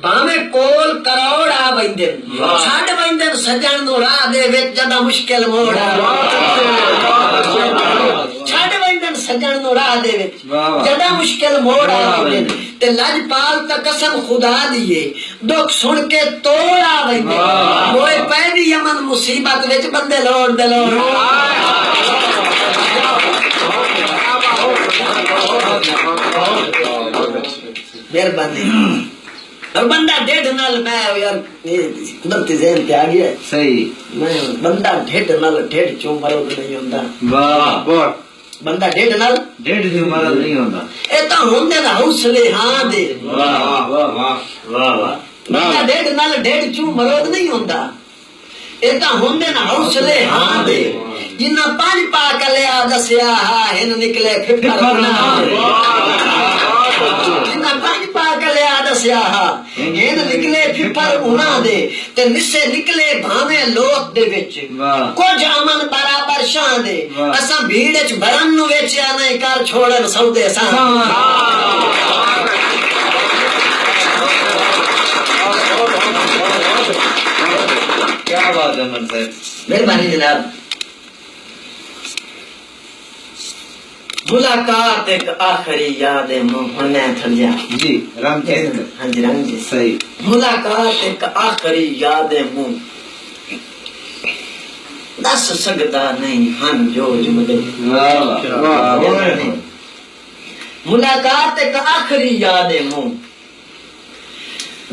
باویں کول کروڑ آ ویندن چھڈ ویندن سجن نو راہ دے وچ جدا مشکل موڑ چھڈ ویندن سجن نو راہ دے وچ جدا مشکل موڑ آ ویندن تے لجپال تا قسم خدا دیے دکھ سن کے توڑ آ ویندن موئے پہلی امن مصیبت وچ بندے لوڑ دے لوڑ مہربانی اور بندہ ڈیڈ نال میں یار قدرتی ذہن پہ آ گیا صحیح میں بندہ ڈیڈ نال ڈیڈ چوں مرو نہیں ہوندا واہ واہ بندہ ڈیڈ نال ڈیڈ دی مرض نہیں ہوندا اے تا ہوندے نا حوصلے ہاں دے واہ واہ واہ واہ واہ بندہ ڈیڈ نال ڈیڈ چوں مرو نہیں ہوندا اے تا ہوندے نا حوصلے ہاں دے جنہ پانچ پاک لیا دسیا ہن نکلے پھپھر جنہ پانچ پاک لیا دسیا ہن نکلے پھپھر انہاں دے تے نسے نکلے بھاویں لوت دے وچ کچھ امن برابر شان دے اساں بھیڑ وچ بھرن نو ویچیا نہیں کر چھوڑن سودے ساں کیا بات ہے من صاحب مہربانی جناب ملاقات ایک آخری یاد منہ میں تھلیا جی رام چند ہاں جی رنگ جی صحیح ملاقات ایک آخری یاد منہ دس سکتا نہیں ہن جو جملے ملاقات ایک آخری یاد منہ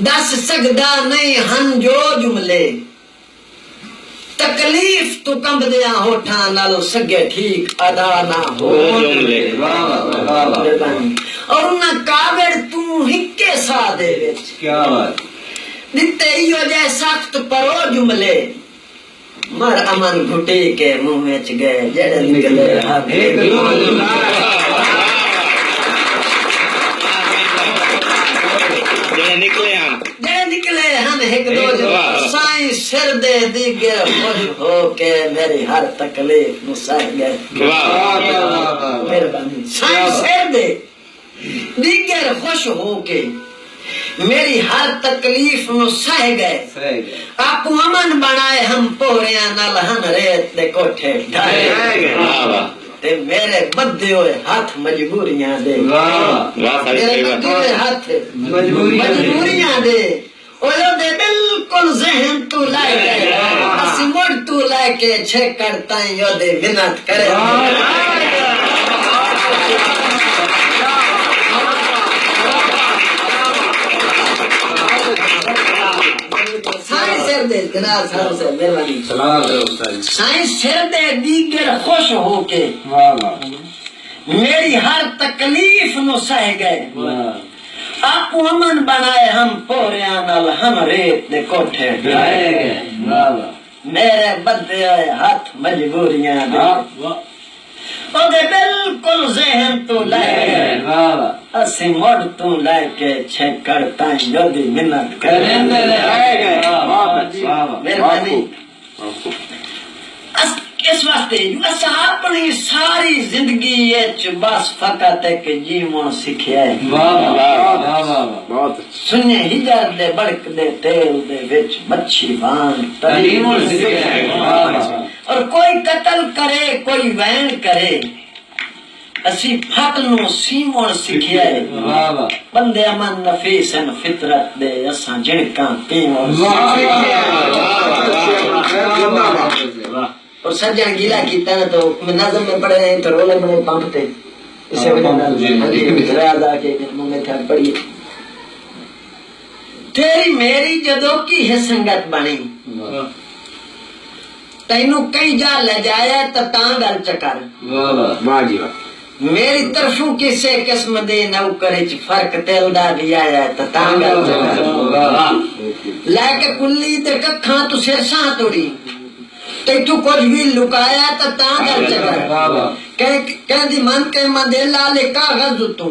دس سکتا نہیں ہن جو جملے تکلیف تو کمب دیا ہوٹھاں نالو سگے ٹھیک ادا نہ ہو جملے اور انہاں کاوڑ تو ہکے سا دے وچ کیا بات دتے ایو جے سخت پرو جملے مر امن گھٹی کے منہ وچ گئے جڑے نکلے ہاتھ نکلے ہن ایک دو جو سائیں سر دے دیگر خوش ہو کے میری ہر تکلیف نو سہ گئے مہربانی سائیں سر دے دیگر خوش ہو کے میری ہر تکلیف نو سہ گئے آپ امن بنائے ہم پوریاں نال ہن ریت دے کوٹھے ڈھائے تے میرے بدے ہوئے ہاتھ مجبوریاں دے میرے بدے ہوئے ہاتھ مجبوریاں دے اوہ دے بالکل ذہن تو لائے گئے اسی مڑ تو لائے کے چھے کرتا ہے یو دے منت کرے سائیں سر دے جناب صاحب سے مہربانی سائیں سر دے دیگر خوش ہو کے میری ہر تکلیف نو سہ گئے آپ امن بنائے ہم پوریاں نال ہم ریت دے کوٹھے ڈھائے گئے میرے بدے ہوئے ہاتھ مجبوریاں دے او دے بالکل ذہن تو لائے گئے اسی مڑ تو لائے کے چھکڑ تائیں جو دی منت کریں مہربانی اس واسطے اسا اپنی ساری زندگی اچ بس فقط ایک جیون سکھیا ہے سنے ہجر دے بڑک دے تیل دے وچ مچھی وان تعلیم سکھیا ہے اور کوئی قتل کرے کوئی وین کرے اسی پھل نو سیمون سکھیا ہے بندے امن نفیس ان فطرت دے اساں جھڑکاں پیون سکھیا اور سجن گیلا کیتا نا تو نظم میں پڑھے ہیں تو رولے بڑے پمپ تھے اسے وجہ راز آ کے منہ میں تھا پڑھیے تیری میری جدو کی ہے سنگت بنی تینوں کئی جا لے جایا تو تانگل چکر میری طرفوں کسے قسم دے نوکرچ فرق تیل دا بھی آیا تو تانگل چکر لے کے کلی تے ککھاں تو سرساں توڑی تو کچھ بھی لکایا تا تاں کر چکر کہہ دی من کے مندے لالے کاغذ تو